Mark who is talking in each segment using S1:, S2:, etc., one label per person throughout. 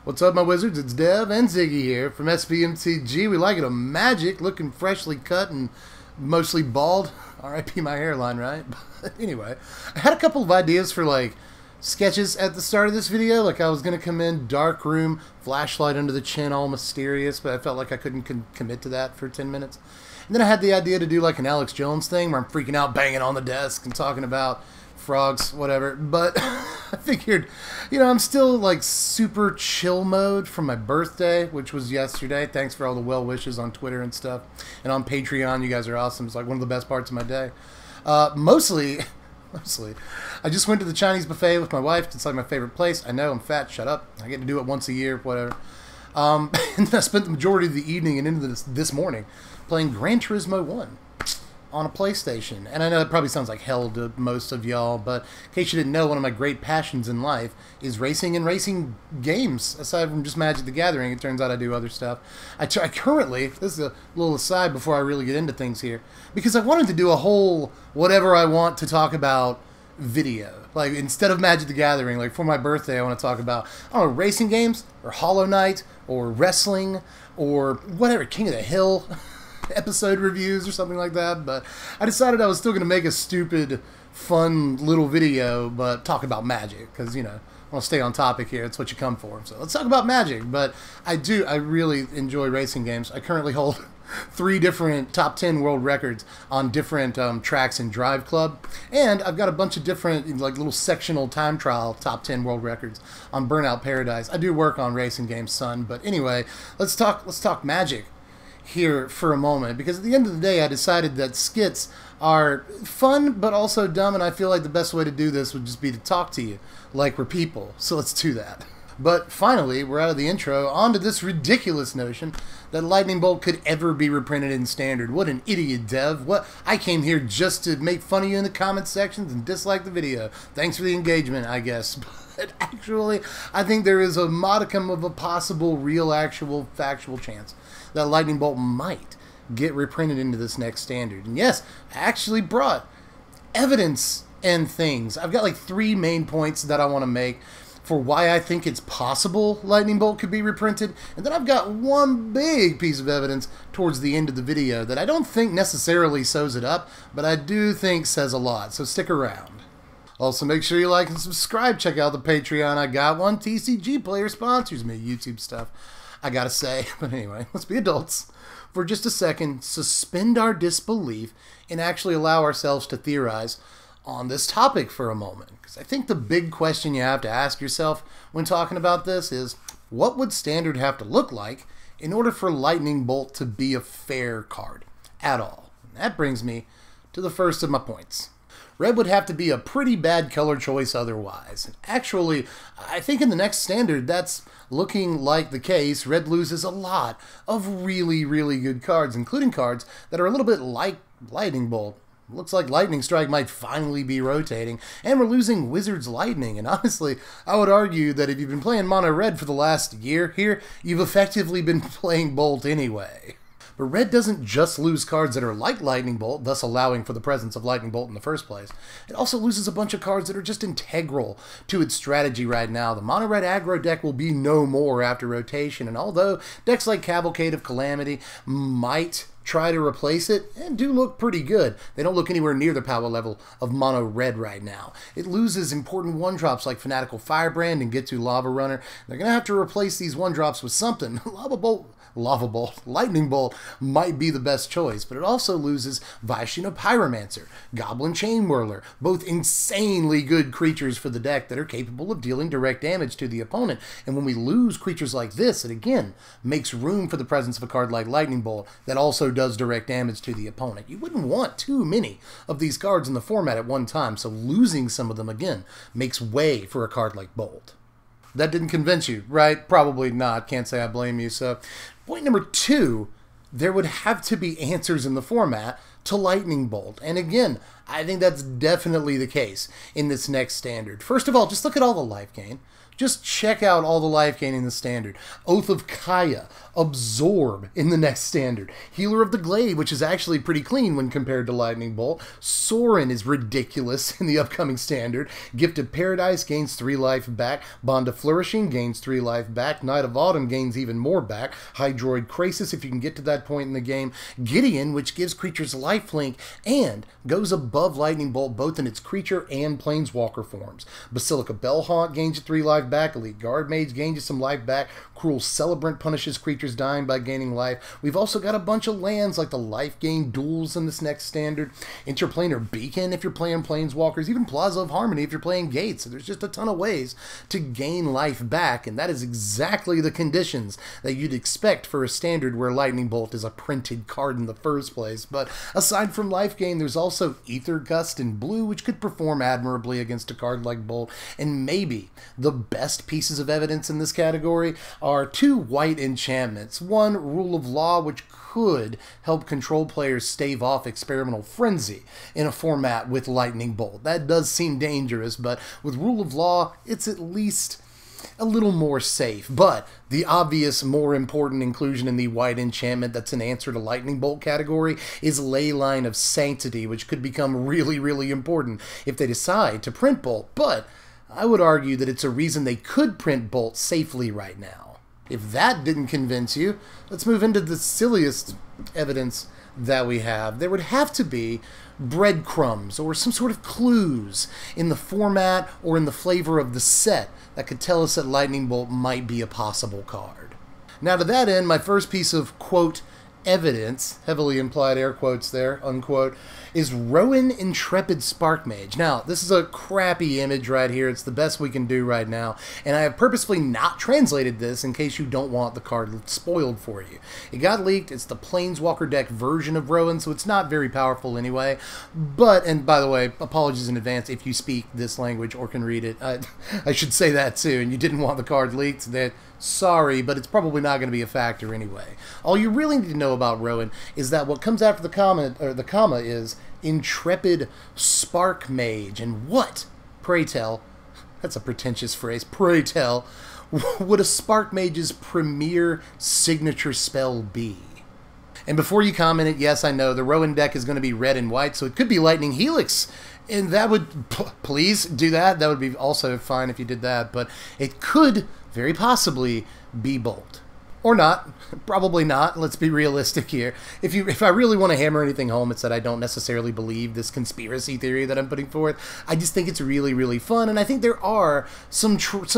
S1: What's up, my wizards? It's Dev and Ziggy here from Mtg. We like it a magic, looking freshly cut and mostly bald. R.I.P. my hairline, right? But anyway, I had a couple of ideas for like sketches at the start of this video. Like I was gonna come in, dark room, flashlight under the chin, all mysterious, but I felt like I couldn't commit to that for 10 minutes. And then I had the idea to do like an Alex Jones thing where I'm freaking out, banging on the desk and talking about frogs, whatever. But I figured, I'm still like super chill mode from my birthday, which was yesterday. Thanks for all the well wishes on Twitter and stuff. And on Patreon, you guys are awesome. It's like one of the best parts of my day. Mostly, I just went to the Chinese buffet with my wife. It's like my favorite place. I know, I'm fat. Shut up. I get to do it once a year, whatever. And then I spent the majority of the evening and into this morning playing Gran Turismo 1 on a PlayStation. And I know it probably sounds like hell to most of y'all, but in case you didn't know, one of my great passions in life is racing and racing games. Aside from just Magic the Gathering, it turns out I do other stuff. I currently, this is a little aside before I really get into things here, because I wanted to do a whole whatever I want to talk about video. Like, instead of Magic the Gathering, like for my birthday, I want to talk about, I don't know, racing games, or Hollow Knight, or wrestling, or whatever, King of the Hill episode reviews or something like that. But I decided I was still going to make a stupid, fun little video, but talk about Magic, because, I want to stay on topic here. It's what you come for. So let's talk about Magic. But I really enjoy racing games. I currently hold 3 different top 10 world records on different tracks in Drive Club, and I've got a bunch of different like little sectional time trial top 10 world records on Burnout Paradise. I do work on racing games, son. But anyway, let's talk Magic here for a moment, because at the end of the day I decided that skits are fun but also dumb, and I feel like the best way to do this would just be to talk to you like we're people. So let's do that. But finally, we're out of the intro, on to this ridiculous notion that Lightning Bolt could ever be reprinted in Standard. What an idiot, Dev. What? I came here just to make fun of you in the comment sections and dislike the video. Thanks for the engagement, I guess. But actually, I think there is a modicum of a possible, real, actual, factual chance that Lightning Bolt might get reprinted into this next Standard. And yes, I actually brought evidence and things. I've got like 3 main points that I want to make for why I think it's possible Lightning Bolt could be reprinted. And then I've got one big piece of evidence towards the end of the video that I don't think necessarily sews it up, but I do think says a lot. So stick around. Also, make sure you like and subscribe. Check out the Patreon. I got one. TCG player sponsors me. YouTube stuff, I gotta say. But anyway, let's be adults for just a second. Suspend our disbelief and actually allow ourselves to theorize on this topic for a moment. Because I think the big question you have to ask yourself when talking about this is, what would Standard have to look like in order for Lightning Bolt to be a fair card at all? And that brings me to the first of my points. Red would have to be a pretty bad color choice otherwise. And actually, I think in the next Standard, that's looking like the case. Red loses a lot of really, really good cards, including cards that are a little bit like Lightning Bolt. Looks like Lightning Strike might finally be rotating, and we're losing Wizard's Lightning. And honestly, I would argue that if you've been playing Mono Red for the last year here, you've effectively been playing Bolt anyway. But Red doesn't just lose cards that are like Lightning Bolt, thus allowing for the presence of Lightning Bolt in the first place. It also loses a bunch of cards that are just integral to its strategy right now. The Mono Red aggro deck will be no more after rotation, and although decks like Cavalcade of Calamity might try to replace it, and do look pretty good, they don't look anywhere near the power level of Mono Red right now. It loses important 1-drops like Fanatical Firebrand and Get to Lava Runner. They're going to have to replace these 1-drops with something. Lightning Bolt might be the best choice, but it also loses Vaishino Pyromancer, Goblin Chain Whirler, both insanely good creatures for the deck that are capable of dealing direct damage to the opponent. And when we lose creatures like this, it again makes room for the presence of a card like Lightning Bolt that also does direct damage to the opponent. You wouldn't want too many of these cards in the format at one time, so losing some of them again makes way for a card like Bolt. That didn't convince you, right? Probably not. Can't say I blame you. So, point number 2, there would have to be answers in the format to Lightning Bolt. And again, I think that's definitely the case in this next Standard. First of all, just look at all the life gain. Just check out all the life gain in the standard. Oath of Kaya, Absorb in the next standard. Healer of the Glade, which is actually pretty clean when compared to Lightning Bolt. Sorin is ridiculous in the upcoming standard. Gift of Paradise gains 3 life back. Bond of Flourishing gains 3 life back. Night of Autumn gains even more back. Hydroid Krasis, if you can get to that point in the game. Gideon, which gives creatures lifelink and goes above Lightning Bolt both in its creature and planeswalker forms. Basilica Bellhaunt gains you 3 life back. Elite Guard Mage gains you some life back. Cruel Celebrant punishes creatures dying by gaining life. We've also got a bunch of lands like the life gain duels in this next standard. Interplanar Beacon if you're playing planeswalkers. Even Plaza of Harmony if you're playing Gates. So there's just a ton of ways to gain life back, and that is exactly the conditions that you'd expect for a standard where Lightning Bolt is a printed card in the first place. But aside from life gain, there's also Ether Gust in blue, which could perform admirably against a card like Bolt. And maybe the best pieces of evidence in this category are 2 white enchantments. One, Rule of Law, which could help control players stave off Experimental Frenzy in a format with Lightning Bolt. That does seem dangerous, but with Rule of Law, it's at least a little more safe. But the obvious, more important inclusion in the white enchantment that's an answer to Lightning Bolt category is Leyline of Sanctity, which could become really, really important if they decide to print Bolt. But I would argue that it's a reason they could print Bolt safely right now. If that didn't convince you, let's move into the silliest evidence that we have. There would have to be breadcrumbs or some sort of clues in the format or in the flavor of the set that could tell us that Lightning Bolt might be a possible card. Now to that end, my first piece of, quote, evidence, heavily implied air quotes there, unquote, is Rowan Intrepid Spark Mage. Now, this is a crappy image right here. It's the best we can do right now, and I have purposefully not translated this in case you don't want the card spoiled for you. It got leaked. It's the Planeswalker deck version of Rowan, so it's not very powerful anyway. But, and by the way, apologies in advance if you speak this language or can read it. I should say that too, and you didn't want the card leaked. That sorry, but it's probably not going to be a factor anyway. All you really need to know about Rowan is that what comes after the comma is Intrepid Spark Mage. And what, pray tell, that's a pretentious phrase, pray tell, would a Spark Mage's premier signature spell be? And before you comment it, yes, I know, the Rowan deck is going to be red and white, so it could be Lightning Helix. And that would, please do that. That would be also fine if you did that. But it could very possibly be Bolt. Or not. Probably not. Let's be realistic here. If I really want to hammer anything home, it's that I don't necessarily believe this conspiracy theory that I'm putting forth. I just think it's really, really fun, and I think there are some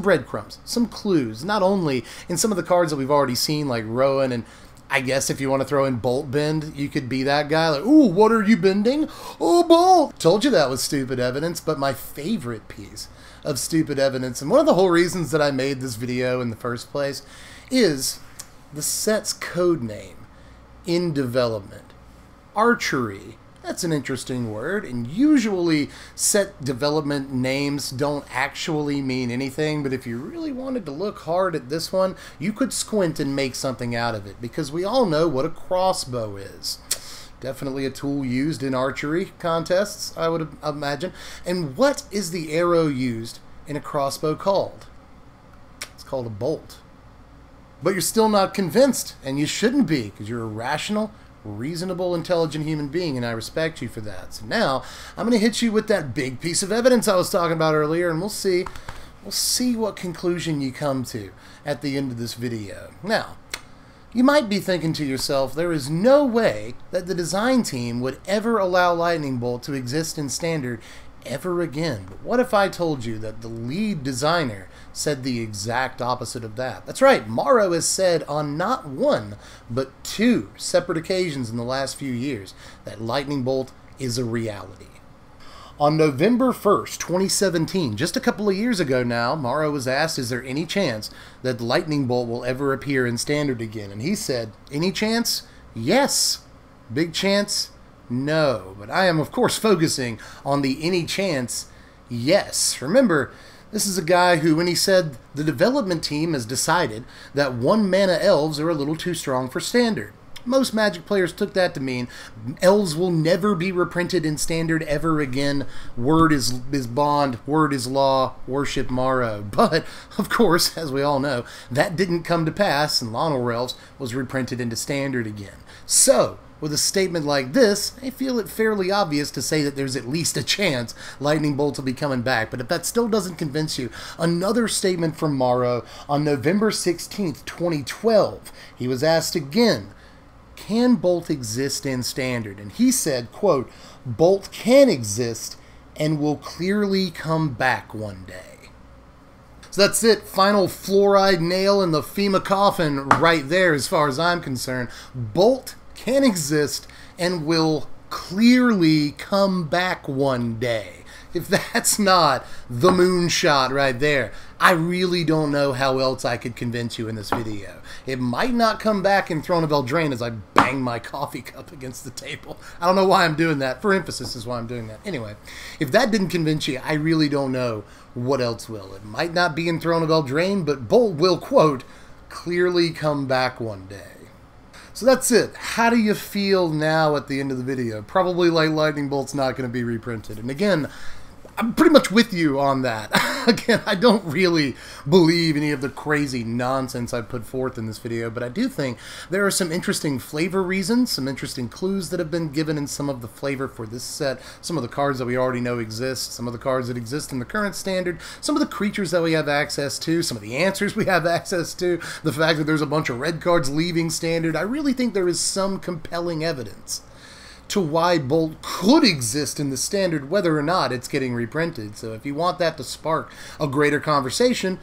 S1: breadcrumbs, some clues, not only in some of the cards that we've already seen, like Rowan, and I guess if you want to throw in Bolt Bend, you could be that guy, like, ooh, what are you bending? Oh, Bolt! Told you that was stupid evidence, but my favorite piece of stupid evidence, and one of the whole reasons that I made this video in the first place, is the set's code name in development. Archery. That's an interesting word, and usually set development names don't actually mean anything, but if you really wanted to look hard at this one, you could squint and make something out of it, because we all know what a crossbow is. Definitely a tool used in archery contests, I would imagine. And what is the arrow used in a crossbow called? It's called a bolt. But you're still not convinced, and you shouldn't be, because you're a rational, reasonable, intelligent human being, and I respect you for that. So now, I'm going to hit you with that big piece of evidence I was talking about earlier, and we'll see what conclusion you come to at the end of this video. Now, you might be thinking to yourself, there is no way that the design team would ever allow Lightning Bolt to exist in Standard ever again. But what if I told you that the lead designer said the exact opposite of that? That's right, Morrow has said on not one, but 2 separate occasions in the last few years that Lightning Bolt is a reality. On November 1st, 2017, just a couple of years ago now, Morrow was asked, is there any chance that Lightning Bolt will ever appear in Standard again? And he said, any chance? Yes. Big chance? No. But I am, of course, focusing on the any chance yes. Remember, this is a guy who, when he said the development team has decided that 1-mana elves are a little too strong for Standard. most Magic players took that to mean elves will never be reprinted in Standard ever again. Word is bond, word is law, worship Morrow. But, of course, as we all know, that didn't come to pass, and Lionel Elves was reprinted into Standard again. So, with a statement like this, I feel it fairly obvious to say that there's at least a chance Lightning Bolt will be coming back. But if that still doesn't convince you, another statement from Morrow on November 16th, 2012. He was asked again, can Bolt exist in Standard? And he said, quote, Bolt can exist and will clearly come back one day. So that's it. Final fluoride nail in the FEMA coffin right there as far as I'm concerned. Bolt can exist and will clearly come back one day. If that's not the moonshot right there, I really don't know how else I could convince you in this video. It might not come back in Throne of Eldraine as I bang my coffee cup against the table. I don't know why I'm doing that. For emphasis is why I'm doing that. Anyway, if that didn't convince you, I really don't know what else will. It might not be in Throne of Eldraine, but Bolt will, quote, clearly come back one day. So that's it. How do you feel now at the end of the video? Probably like Lightning Bolt's not going to be reprinted. And again, I'm pretty much with you on that. Again, I don't really believe any of the crazy nonsense I put forth in this video, but I do think there are some interesting flavor reasons, some interesting clues that have been given in some of the flavor for this set, some of the cards that we already know exist, some of the cards that exist in the current Standard, some of the creatures that we have access to, some of the answers we have access to, the fact that there's a bunch of red cards leaving Standard. I really think there is some compelling evidence to why Bolt could exist in the Standard, whether or not it's getting reprinted. So if you want that to spark a greater conversation,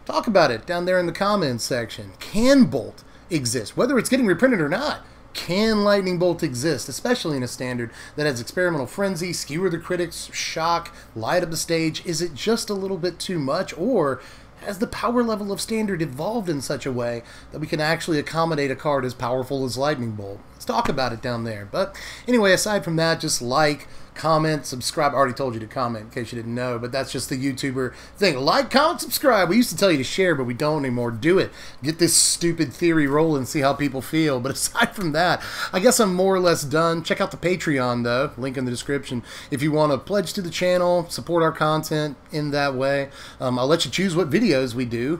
S1: talk about it down there in the comments section. Can Bolt exist? Whether it's getting reprinted or not, can Lightning Bolt exist, especially in a Standard that has Experimental Frenzy, Skewer the Critics, Shock, Light Up the Stage? Is it just a little bit too much, or has the power level of Standard evolved in such a way that we can actually accommodate a card as powerful as Lightning Bolt? Let's talk about it down there. But anyway, aside from that, just like, comment, subscribe. I already told you to comment in case you didn't know, but that's just the YouTuber thing. Like, comment, subscribe. We used to tell you to share, but we don't anymore. Do it. Get this stupid theory rolling, see how people feel. But aside from that, I guess I'm more or less done. Check out the Patreon, though. Link in the description. If you want to pledge to the channel, support our content in that way. I'll let you choose what videos we do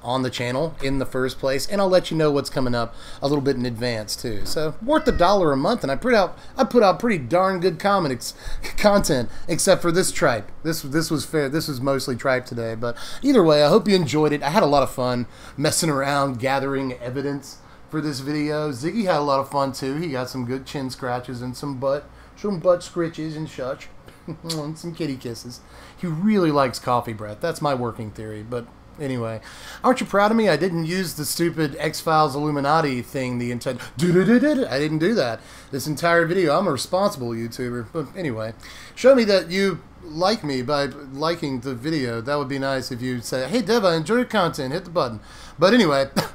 S1: on the channel in the first place, and I'll let you know what's coming up a little bit in advance too. So worth $1 a month, and I put out pretty darn good content, except for this tripe. This was fair. This was mostly tripe today, but either way, I hope you enjoyed it. I had a lot of fun messing around, gathering evidence for this video. Ziggy had a lot of fun too. He got some good chin scratches and some butt scritches and such, and some kitty kisses. He really likes coffee breath. That's my working theory, but anyway, aren't you proud of me? I didn't use the stupid X-Files Illuminati thing the entire... I didn't do that this entire video. I'm a responsible YouTuber. But anyway, show me that you like me by liking the video. That would be nice if you say, hey, Dev, I enjoy your content. Hit the button. But anyway, I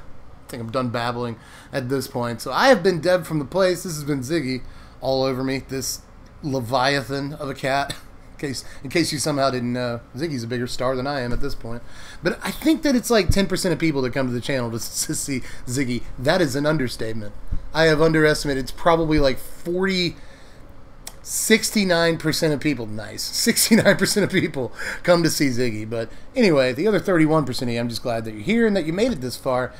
S1: think I'm done babbling at this point. So I have been Dev from the place. This has been Ziggy all over me. This leviathan of a cat. In case you somehow didn't know, Ziggy's a bigger star than I am at this point. But I think that it's like 10% of people that come to the channel to see Ziggy. That is an understatement. I have underestimated. It's probably like 69% of people. Nice. 69% of people come to see Ziggy. But anyway, the other 31% of you, I'm just glad that you're here and that you made it this far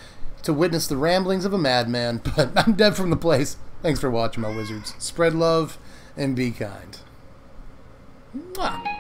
S1: to witness the ramblings of a madman. But I'm Dev from the place. Thanks for watching, my wizards. Spread love and be kind. Mwah.